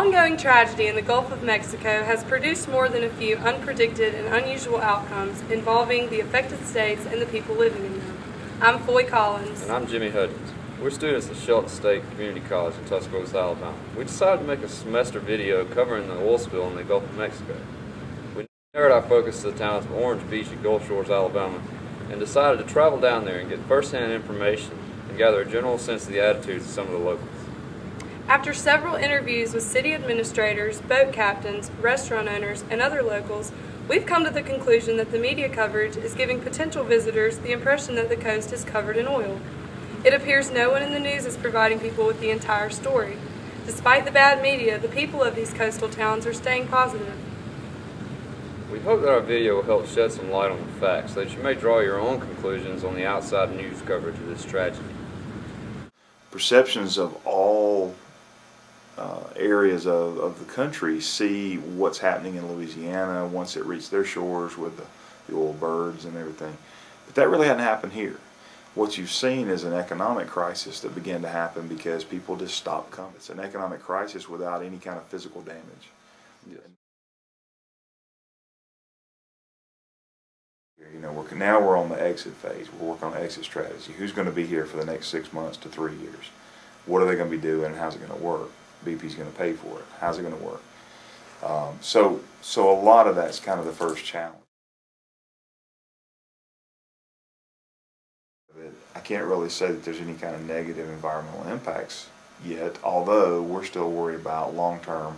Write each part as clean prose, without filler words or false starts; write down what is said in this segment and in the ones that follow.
ongoing tragedy in the Gulf of Mexico has produced more than a few unpredicted and unusual outcomes involving the affected states and the people living in them. I'm Foy Collins. And I'm Jimmy Hudgens. We're students at Shelton State Community College in Tuscaloosa, Alabama. We decided to make a semester video covering the oil spill in the Gulf of Mexico. We narrowed our focus to the towns of Orange Beach and Gulf Shores, Alabama, and decided to travel down there and get first-hand information and gather a general sense of the attitudes of some of the locals. After several interviews with city administrators, boat captains, restaurant owners, and other locals, we've come to the conclusion that the media coverage is giving potential visitors the impression that the coast is covered in oil. It appears no one in the news is providing people with the entire story. Despite the bad media, the people of these coastal towns are staying positive. We hope that our video will help shed some light on the facts so that you may draw your own conclusions on the outside news coverage of this tragedy. Perceptions of all areas of the country see what's happening in Louisiana once it reached their shores with the oil birds and everything. But that really hadn't happened here. What you've seen is an economic crisis that began to happen because people just stopped coming. It's an economic crisis without any kind of physical damage. Yes. You know, now we're on the exit phase. We're working on exit strategy. Who's going to be here for the next 6 months to 3 years? What are they going to be doing and how's it going to work? BP's going to pay for it. How's it going to work? So a lot of that's kind of the first challenge. I can't really say that there's any kind of negative environmental impacts yet, although we're still worried about long term.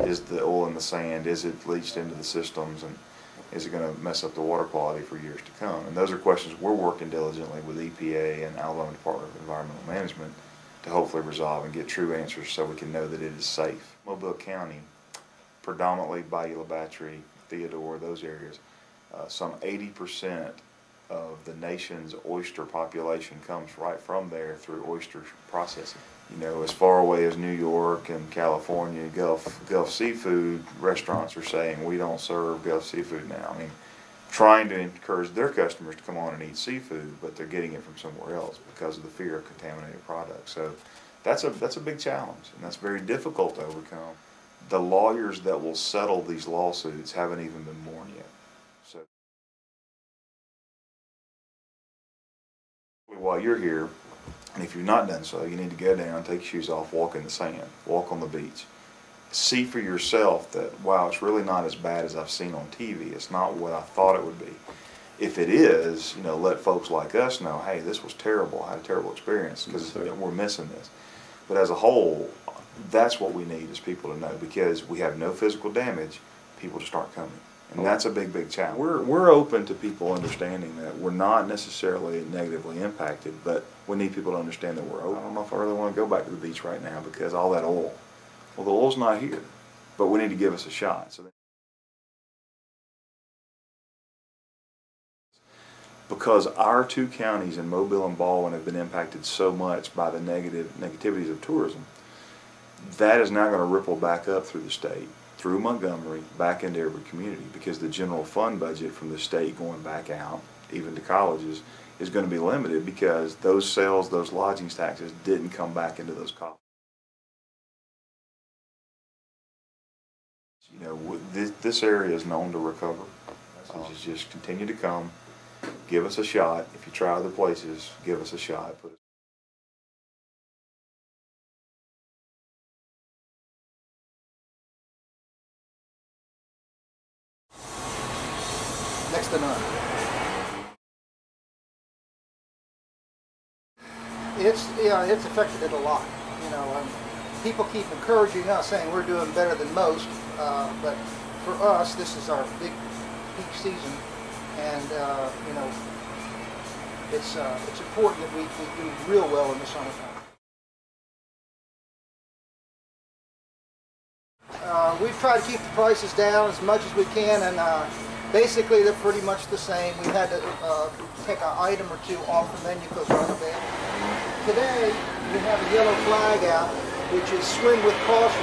Is the oil in the sand, is it leached into the systems, and is it going to mess up the water quality for years to come? And those are questions we're working diligently with EPA and Alabama Department of Environmental Management to hopefully resolve and get true answers so we can know that it is safe. Mobile County, predominantly Bayou La Battery, Theodore, those areas, some 80% of the nation's oyster population comes right from there through oyster processing. You know, as far away as New York and California, Gulf seafood restaurants are saying we don't serve Gulf seafood now. I mean, trying to encourage their customers to come on and eat seafood, but they're getting it from somewhere else because of the fear of contaminated products. So that's a big challenge, and that's very difficult to overcome. The lawyers that will settle these lawsuits haven't even been born yet. So while you're here, and if you've not done so, you need to go down, take your shoes off, walk in the sand, walk on the beach. See for yourself that, wow, it's really not as bad as I've seen on TV. It's not what I thought it would be. If it is, you know, let folks like us know, hey, this was terrible. I had a terrible experience because we're missing this. But as a whole, that's what we need is people to know, because we have no physical damage, people just aren't coming. And that's a big, big challenge. We're open to people understanding that we're not necessarily negatively impacted, but we need people to understand that we're open. I don't know if I really want to go back to the beach right now because all that oil. Well, the oil's not here, but we need to give us a shot. So because our two counties in Mobile and Baldwin have been impacted so much by the negativities of tourism, that is now going to ripple back up through the state, through Montgomery, back into every community, because the general fund budget from the state going back out, even to colleges, is going to be limited because those sales, those lodging taxes didn't come back into those colleges. You know, this area is known to recover. Just continue to come, give us a shot. If you try other places, give us a shot. Next to none. It's affected it a lot. You know, people keep encouraging us, saying we're doing better than most, but for us, this is our big peak season, and you know, it's important that we do real well in the summertime. We've tried to keep the prices down as much as we can, and basically they're pretty much the same. We've had to take an item or two off the menu because we're unavailable. Today we have a yellow flag out, which is swim with caution,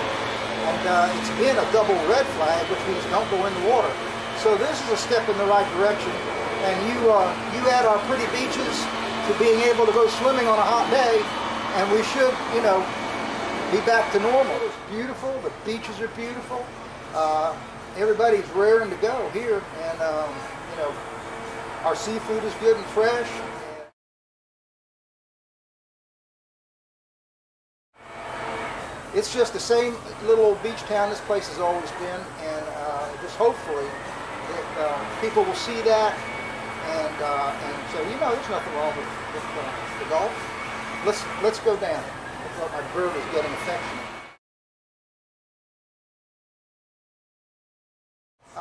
and it's been a double red flag, which means don't go in the water. So this is a step in the right direction, and you add our pretty beaches to being able to go swimming on a hot day, and we should, you know, be back to normal. beautiful. The beaches are beautiful. Everybody's raring to go here, and you know, our seafood is good and fresh. It's just the same little old beach town this place has always been, and just hopefully that people will see that and say, you know, there's nothing wrong with the Gulf. Let's go down it. I thought my bird was getting affectionate.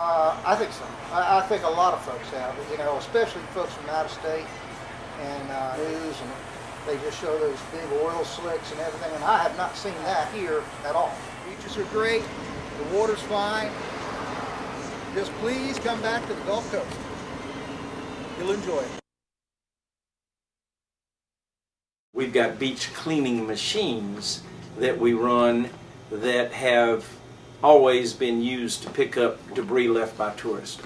I think so. I think a lot of folks have, you know, especially folks from out of state and news, and they just show those big oil slicks and everything, and I have not seen that here at all. Beaches are great, the water's fine. Just please come back to the Gulf Coast. You'll enjoy it. We've got beach cleaning machines that we run that have always been used to pick up debris left by tourists.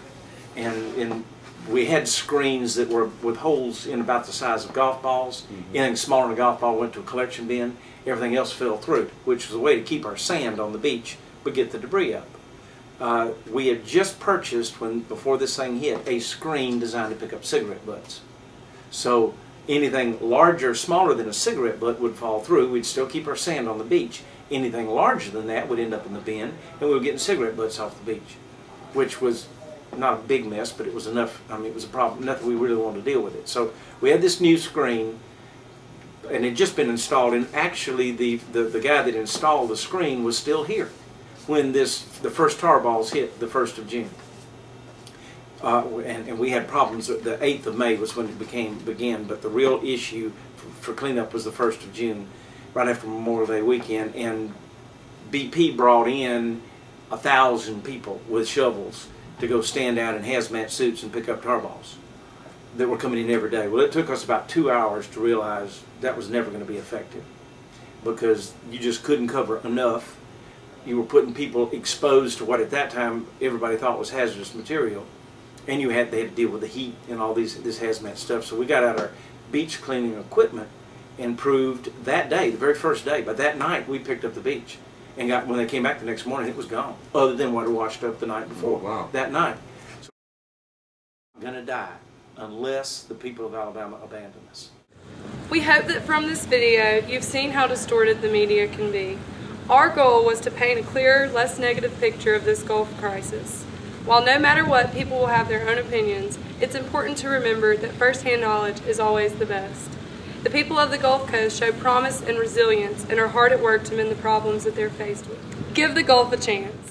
And we had screens that were with holes in about the size of golf balls. Anything smaller than a golf ball went to a collection bin. Everything else fell through, which was a way to keep our sand on the beach but get the debris up. We had just purchased, before this thing hit, a screen designed to pick up cigarette butts. So anything larger or smaller than a cigarette butt would fall through. We'd still keep our sand on the beach. Anything larger than that would end up in the bin, and we were getting cigarette butts off the beach, which was not a big mess, but it was enough. I mean, it was a problem, nothing we really wanted to deal with it. So we had this new screen, and it had just been installed, and actually the guy that installed the screen was still here when the first tar balls hit the 1st of June. And we had problems. The 8th of May was when it began, but the real issue for cleanup was the 1st of June, right after Memorial Day weekend, and BP brought in 1,000 people with shovels to go stand out in hazmat suits and pick up tar balls that were coming in every day. Well, it took us about 2 hours to realize that was never going to be effective because you just couldn't cover enough. You were putting people exposed to what at that time everybody thought was hazardous material, and they had to deal with the heat and all this hazmat stuff. So we got out our beach cleaning equipment and proved that day, the very first day, but that night we picked up the beach, and when they came back the next morning, it was gone, other than what had washed up the night before. Oh, wow. That night. So we're going to die unless the people of Alabama abandon us. We hope that from this video you've seen how distorted the media can be. Our goal was to paint a clearer, less negative picture of this Gulf crisis. While no matter what, people will have their own opinions, it's important to remember that first-hand knowledge is always the best. The people of the Gulf Coast show promise and resilience and are hard at work to mend the problems that they're faced with. Give the Gulf a chance.